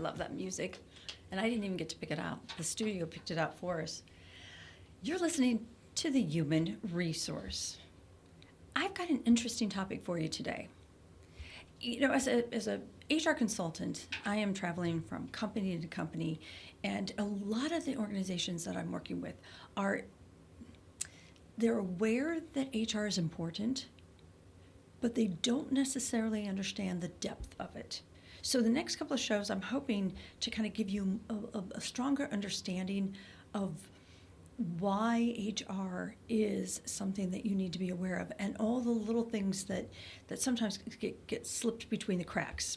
love that music. And I didn't even get to pick it out. The studio picked it out for us. You're listening to The Human Resource. I've got an interesting topic for you today. You know, as a HR consultant, I am traveling from company to company, and a lot of the organizations that I'm working with they're aware that HR is important, but they don't necessarily understand the depth of it. So the next couple of shows, I'm hoping to kind of give you a stronger understanding of why HR is something that you need to be aware of, and all the little things that sometimes get slipped between the cracks.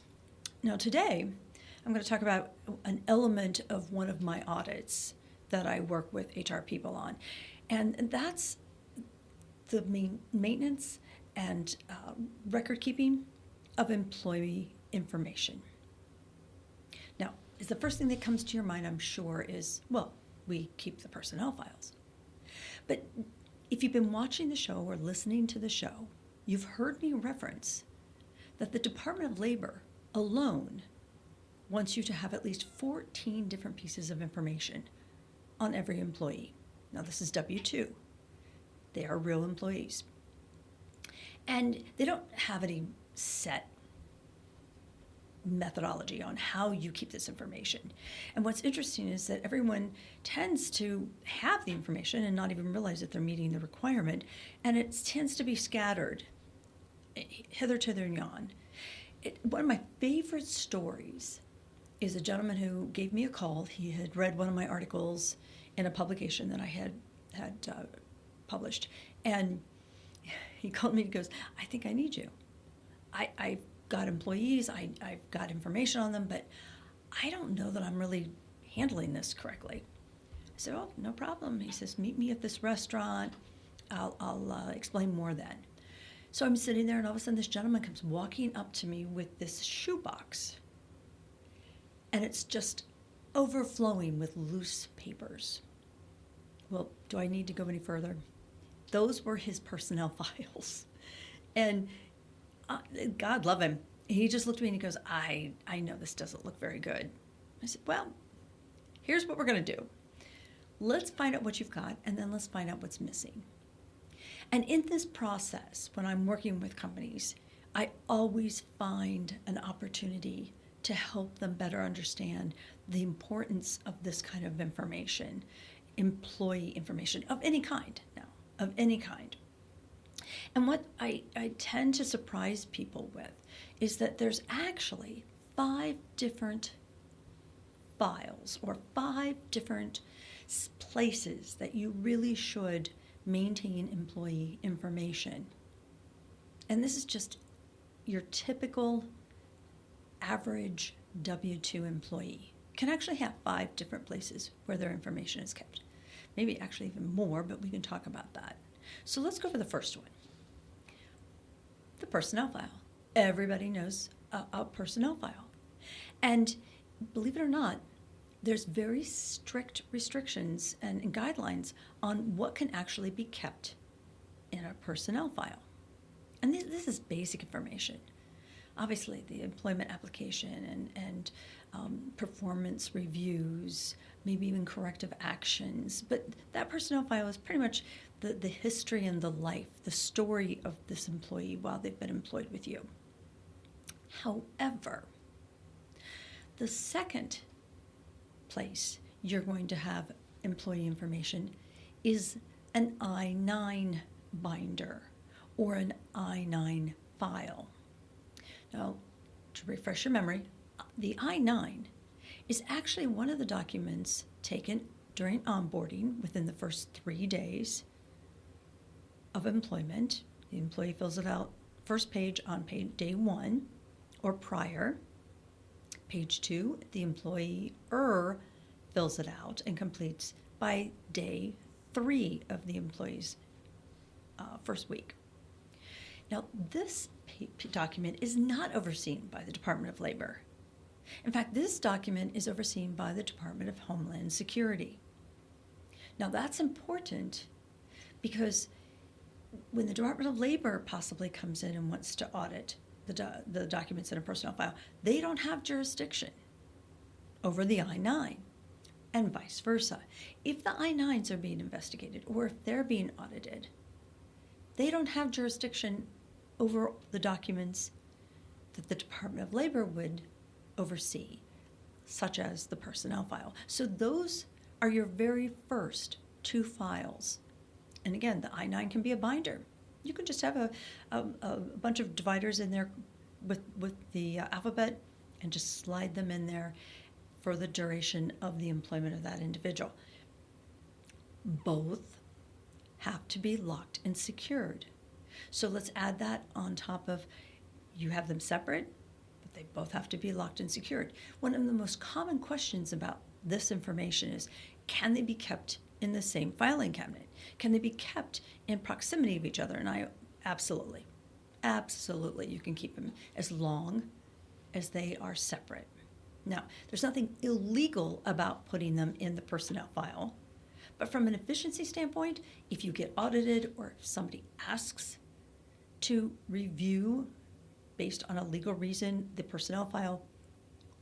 Now today, I'm going to talk about an element of one of my audits that I work with HR people on, and that's the maintenance and record keeping of employee information. Now, the first thing that comes to your mind, I'm sure, is, well, we keep the personnel files. But if you've been watching the show or listening to the show, you've heard me reference that the Department of Labor alone wants you to have at least 14 different pieces of information on every employee. Now, this is W-2. They are real employees. And they don't have any set methodology on how you keep this information. And what's interesting is that everyone tends to have the information and not even realize that they're meeting the requirement, and it tends to be scattered hither, thither, and yon. One of my favorite stories is a gentleman who gave me a call. He had read one of my articles in a publication that I had published, and he called me and goes, I think I need you. I've got employees, I've got information on them, but I don't know that I'm really handling this correctly. I said, oh, no problem. He says, meet me at this restaurant. I'll explain more then. So I'm sitting there, and all of a sudden this gentleman comes walking up to me with this shoebox, and it's just overflowing with loose papers. Well, do I need to go any further? Those were his personnel files. And God love him. He just looked at me and he goes, I know this doesn't look very good. I said, well, here's what we're going to do. Let's find out what you've got, and then let's find out what's missing. And in this process, when I'm working with companies, I always find an opportunity to help them better understand the importance of this kind of information, employee information of any kind now, of any kind. And what I tend to surprise people with is that there's actually 5 different files or 5 different places that you really should maintain employee information. And this is just your typical average W-2 employee can actually have 5 different places where their information is kept. Maybe actually even more, but we can talk about that. So let's go for the first one. The personnel file. Everybody knows a personnel file. And believe it or not, there's very strict restrictions and guidelines on what can actually be kept in a personnel file. And this is basic information. Obviously, the employment application and performance reviews, maybe even corrective actions. But that personnel file is pretty much the history and the life, the story of this employee while they've been employed with you. However, the second place you're going to have employee information is an I-9 binder or an I-9 file. Now, to refresh your memory, the I-9 is actually one of the documents taken during onboarding within the first 3 days of employment. The employee fills it out first page on day 1 or prior. Page 2, the employer fills it out and completes by day 3 of the employee's first week. Now, this document is not overseen by the Department of Labor. In fact, this document is overseen by the Department of Homeland Security. Now, that's important because when the Department of Labor possibly comes in and wants to audit the documents in a personnel file, they don't have jurisdiction. over the I-9 and vice versa. If the I-9s are being investigated or if they're being audited, they don't have jurisdiction over the documents that the Department of Labor would oversee, such as the personnel file. So those are your very first two files. And again, the I-9 can be a binder. You can just have a bunch of dividers in there with the alphabet and just slide them in there for the duration of the employment of that individual. Both have to be locked and secured. So let's add that on top of you have them separate, but they both have to be locked and secured. One of the most common questions about this information is, can they be kept in the same filing cabinet? Can they be kept in proximity of each other? And absolutely, you can keep them as long as they are separate. Now, there's nothing illegal about putting them in the personnel file, but from an efficiency standpoint, if you get audited or if somebody asks to review based on a legal reason the personnel file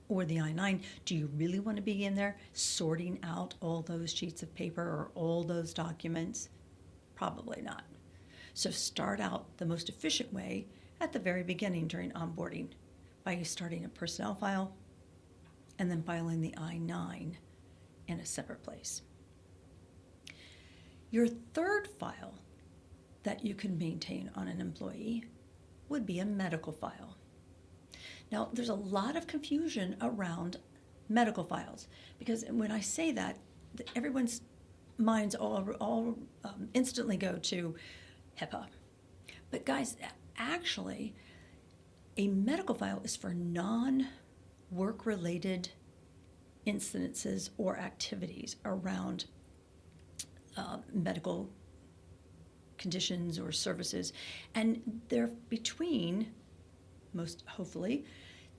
or the I-9, do you really want to be in there sorting out all those sheets of paper or all those documents? Probably not. So start out the most efficient way at the very beginning during onboarding by starting a personnel file and then filing the I-9 in a separate place. Your third file that you can maintain on an employee would be a medical file. Now, there's a lot of confusion around medical files because when I say that, everyone's minds all instantly go to HIPAA. But guys, actually, a medical file is for non-work-related incidences or activities around medical conditions or services, and they're between,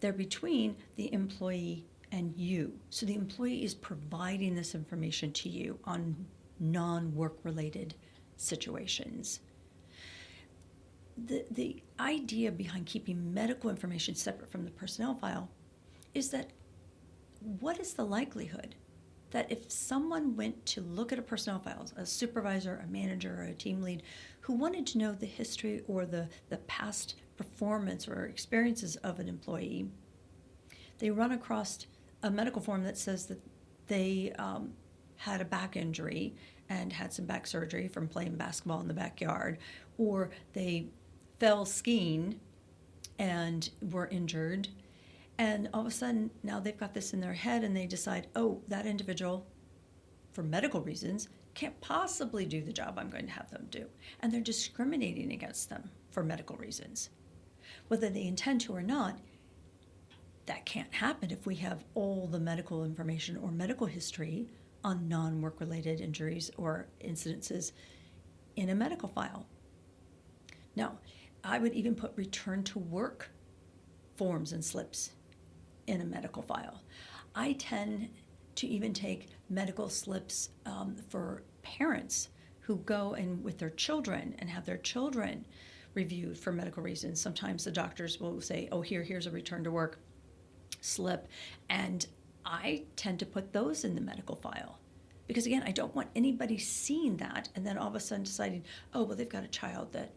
they're between the employee and you. So the employee is providing this information to you on non-work-related situations. The idea behind keeping medical information separate from the personnel file is that what is the likelihood that if someone went to look at a personnel file, a supervisor, a manager, or a team lead, who wanted to know the history or the past performance or experiences of an employee, they run across a medical form that says that they had a back injury and had some back surgery from playing basketball in the backyard, or they fell skiing and were injured, and all of a sudden now they've got this in their head and they decide, oh, that individual, for medical reasons, can't possibly do the job I'm going to have them do. And they're discriminating against them for medical reasons. Whether they intend to or not, that can't happen if we have all the medical information or medical history on non-work-related injuries or incidences in a medical file. Now, I would even put return to work forms and slips in a medical file. I tend to even take medical slips for parents who go in with their children and have their children reviewed for medical reasons. Sometimes the doctors will say, oh, here's a return to work slip, and I tend to put those in the medical file. Because again, I don't want anybody seeing that and then all of a sudden deciding, oh, well, they've got a child that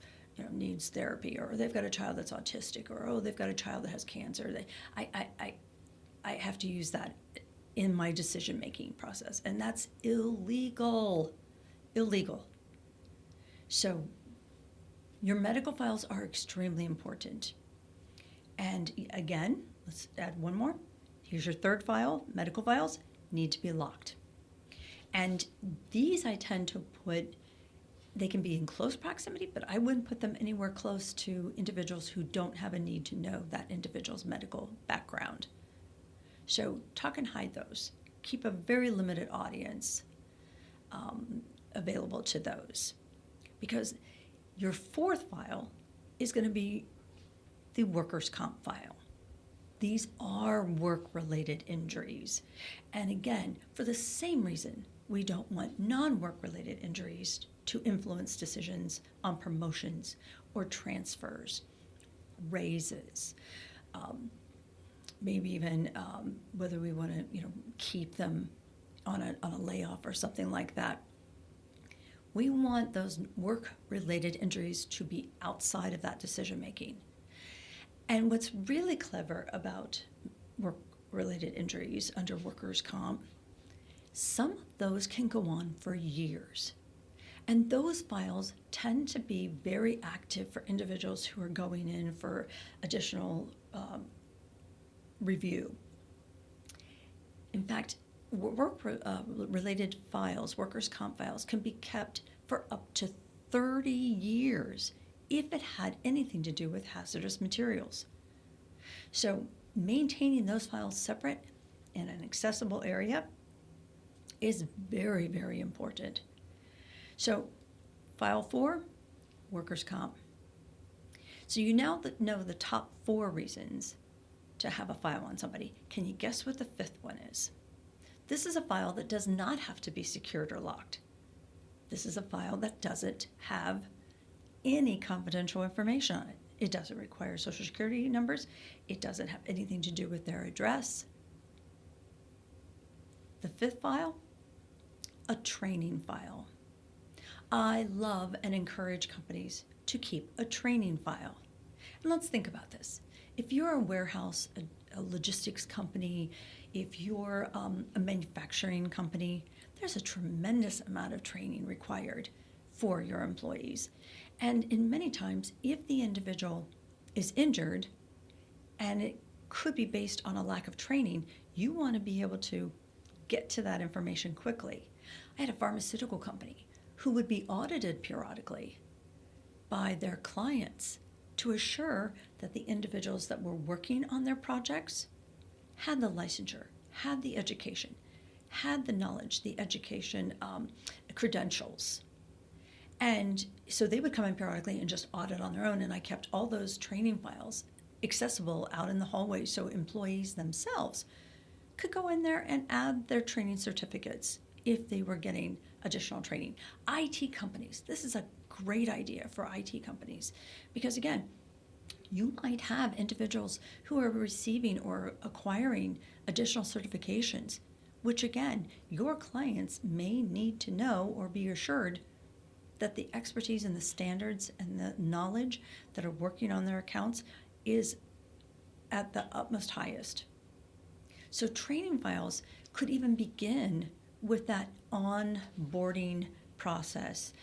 needs therapy, or they've got a child that's autistic, or oh, they've got a child that has cancer. I have to use that in my decision-making process, and that's illegal. So your medical files are extremely important. And again, let's add one more. Here's your third file. Medical files need to be locked. And these I tend to put, they can be in close proximity, but I wouldn't put them anywhere close to individuals who don't have a need to know that individual's medical background. So tuck and hide those. Keep a very limited audience available to those. Because your fourth file is going to be the workers' comp file. These are work-related injuries. And again, for the same reason, we don't want non-work-related injuries to influence decisions on promotions or transfers, raises, maybe even whether we want to, keep them on a layoff or something like that. We want those work-related injuries to be outside of that decision making. And what's really clever about work-related injuries under workers' comp, some of those can go on for years. And those files tend to be very active for individuals who are going in for additional review. In fact, work-related files, workers' comp files, can be kept for up to 30 years if it had anything to do with hazardous materials. So maintaining those files separate in an accessible area is very, very important. So file 4, workers' comp. So you now know the top 4 reasons to have a file on somebody. Can you guess what the 5th one is? This is a file that does not have to be secured or locked. This is a file that doesn't have any confidential information on it. It doesn't require social security numbers. It doesn't have anything to do with their address. The 5th file, a training file. I love and encourage companies to keep a training file. And let's think about this. If you're a warehouse, a logistics company, if you're a manufacturing company, there's a tremendous amount of training required for your employees. And in many times, if the individual is injured, and it could be based on a lack of training, you want to be able to get to that information quickly. I had a pharmaceutical company who would be audited periodically by their clients to assure that the individuals that were working on their projects had the licensure, had the education, had the knowledge, the education credentials. And so they would come in periodically and just audit on their own, and I kept all those training files accessible out in the hallway so employees themselves could go in there and add their training certificates if they were getting additional training. IT companies, this is a great idea for IT companies because, again, you might have individuals who are receiving or acquiring additional certifications, which, again, your clients may need to know or be assured that the expertise and the standards and the knowledge that are working on their accounts is at the utmost highest. So training files could even begin with that onboarding process.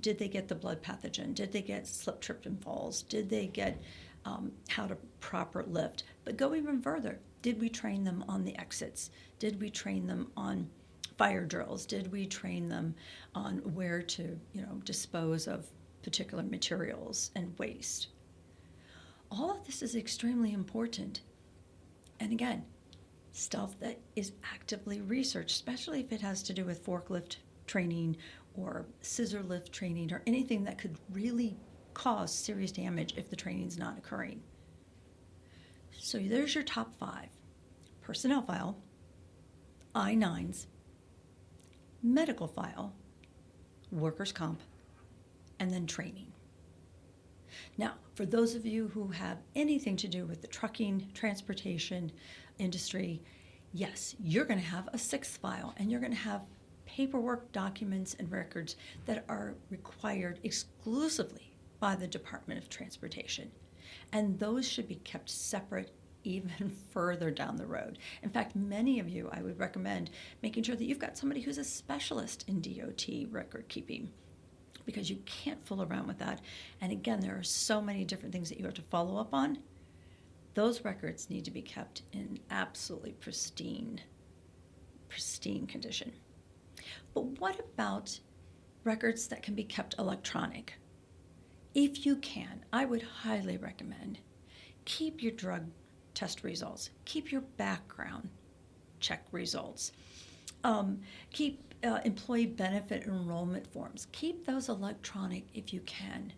Did they get the blood pathogen? Did they get slip, tripped, and falls? Did they get how to proper lift? But go even further. Did we train them on the exits? Did we train them on fire drills? Did we train them on where to, dispose of particular materials and waste? All of this is extremely important. And again, stuff that is actively researched, especially if it has to do with forklift training or scissor lift training or anything that could really cause serious damage if the training is not occurring. So there's your top 5. Personnel file, I-9s, medical file, workers' comp, and then training. Now, for those of you who have anything to do with the trucking, transportation industry, yes, you're going to have a 6th file, and you're going to have paperwork, documents, and records that are required exclusively by the Department of Transportation. And those should be kept separate even further down the road. In fact, many of you, I would recommend making sure that you've got somebody who's a specialist in DOT record keeping, because you can't fool around with that. And again, there are so many different things that you have to follow up on. Those records need to be kept in absolutely pristine condition. But what about records that can be kept electronic? If you can, I would highly recommend keep your drug test results, keep your background check results, keep employee benefit enrollment forms. Keep those electronic if you can.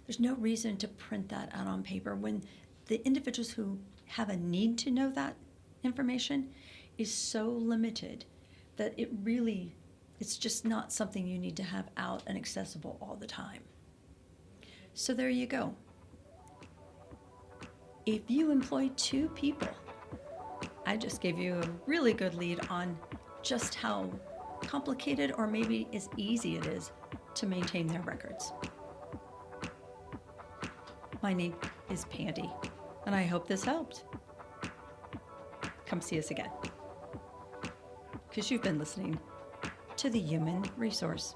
There's no reason to print that out on paper when the individuals who have a need to know that information is so limited that it's just not something you need to have out and accessible all the time. So there you go. If you employ 2 people, I just gave you a really good lead on just how complicated or maybe as easy it is to maintain their records. My name is Pandy, and I hope this helped. Come see us again, because you've been listening to the Human Resource.